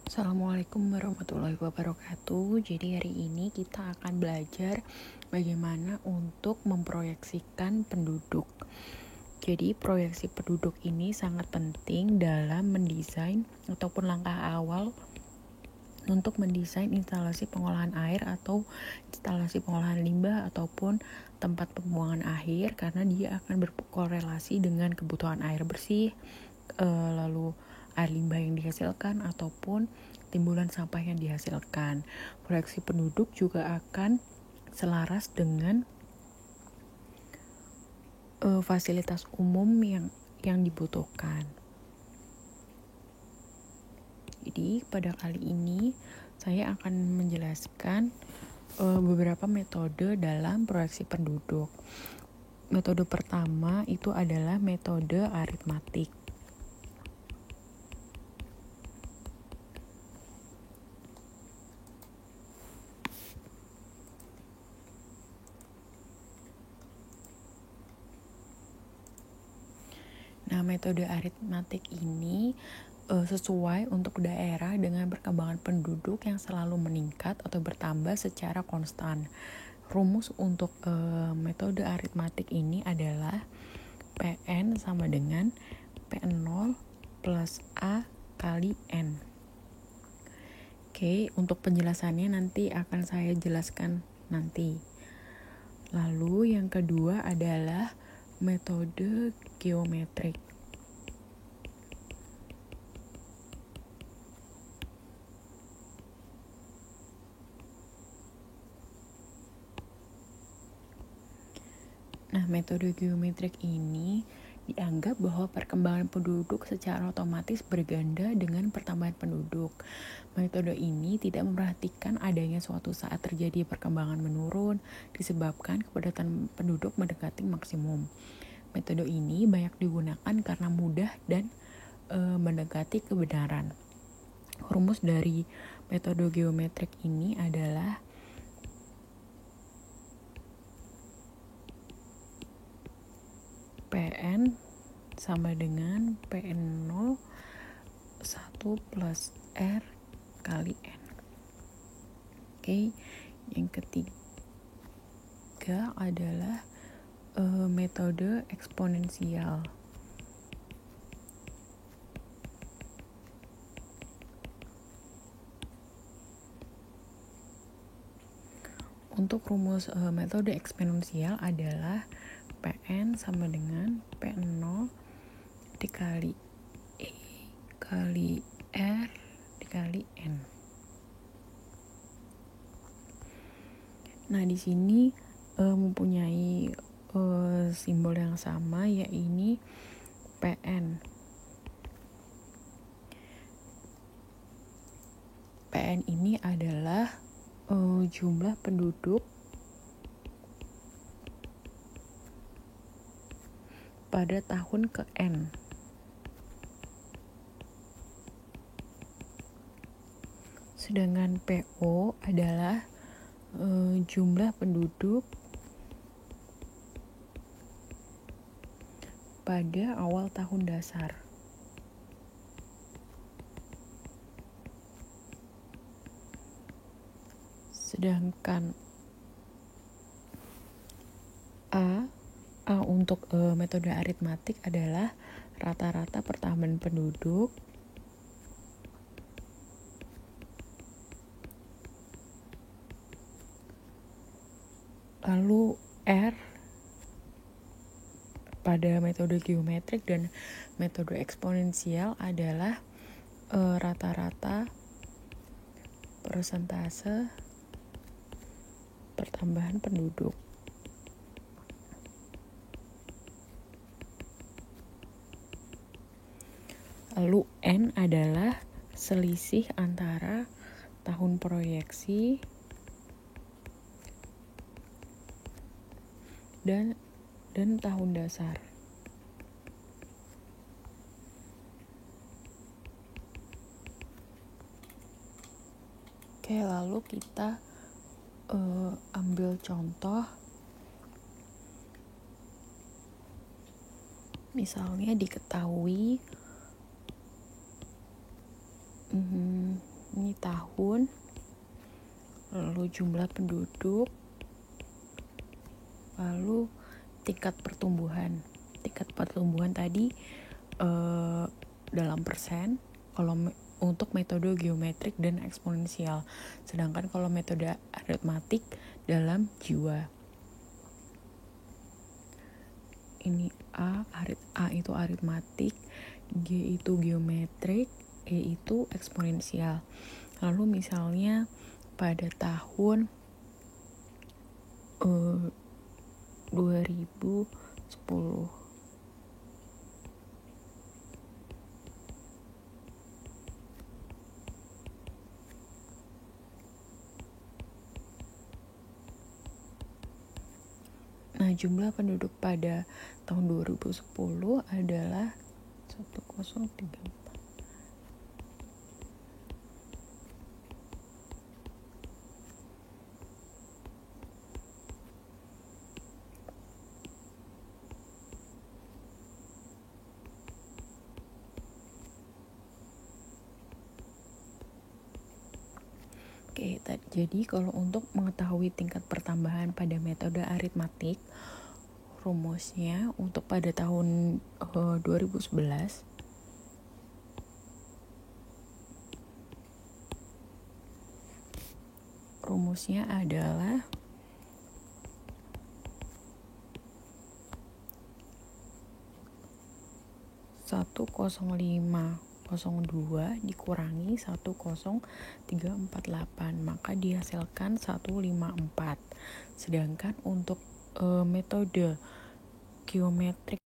Assalamualaikum warahmatullahi wabarakatuh. Jadi hari ini kita akan belajar bagaimana untuk memproyeksikan penduduk. Jadi proyeksi penduduk ini sangat penting dalam mendesain ataupun langkah awal untuk mendesain instalasi pengolahan air atau instalasi pengolahan limbah ataupun tempat pembuangan akhir, karena dia akan berkorelasi dengan kebutuhan air bersih, lalu air limbah yang dihasilkan ataupun timbulan sampah yang dihasilkan. Proyeksi penduduk juga akan selaras dengan fasilitas umum yang dibutuhkan. Jadi pada kali ini saya akan menjelaskan beberapa metode dalam proyeksi penduduk. Metode pertama itu adalah metode aritmatik. Nah, metode aritmatik ini sesuai untuk daerah dengan perkembangan penduduk yang selalu meningkat atau bertambah secara konstan. Rumus untuk metode aritmatik ini adalah PN sama dengan PN0 plus A kali N. Oke, untuk penjelasannya nanti akan saya jelaskan nanti. Lalu yang kedua adalah metode geometrik. Nah, metode geometrik ini dianggap bahwa perkembangan penduduk secara otomatis berganda dengan pertambahan penduduk. Metode ini tidak memperhatikan adanya suatu saat terjadi perkembangan menurun disebabkan kepadatan penduduk mendekati maksimum. Metode ini banyak digunakan karena mudah dan mendekati kebenaran. Rumus dari metode geometrik ini adalah PN sama dengan PN0 1 plus R kali N. Oke, yang ketiga adalah metode eksponensial. Untuk rumus metode eksponensial adalah PN sama dengan PN0 dikali E kali R dikali N. Nah, di sini mempunyai simbol yang sama, yaitu PN. PN ini adalah jumlah penduduk pada tahun ke N. Sedangkan PO adalah jumlah penduduk pada awal tahun dasar. Sedangkan A untuk metode aritmatik adalah rata-rata pertambahan penduduk lalu R pada metode geometrik dan metode eksponensial adalah rata-rata persentase pertambahan penduduk. Lalu N adalah selisih antara tahun proyeksi dan tahun dasar. Oke, lalu kita ambil contoh. Misalnya diketahui Ini tahun, lalu jumlah penduduk, lalu tingkat pertumbuhan. Tingkat pertumbuhan tadi dalam persen kalau untuk metode geometrik dan eksponensial. Sedangkan kalau metode aritmatik dalam jiwa. Ini A itu aritmatik, G itu geometrik, E itu eksponensial. Lalu misalnya pada tahun 2010. Nah, jumlah penduduk pada tahun 2010 adalah 1034. Oke, jadi kalau untuk mengetahui tingkat pertambahan pada metode aritmatik, rumusnya untuk pada tahun 2011 rumusnya adalah 10502 dikurangi 10348, maka dihasilkan 154. Sedangkan untuk metode geometrik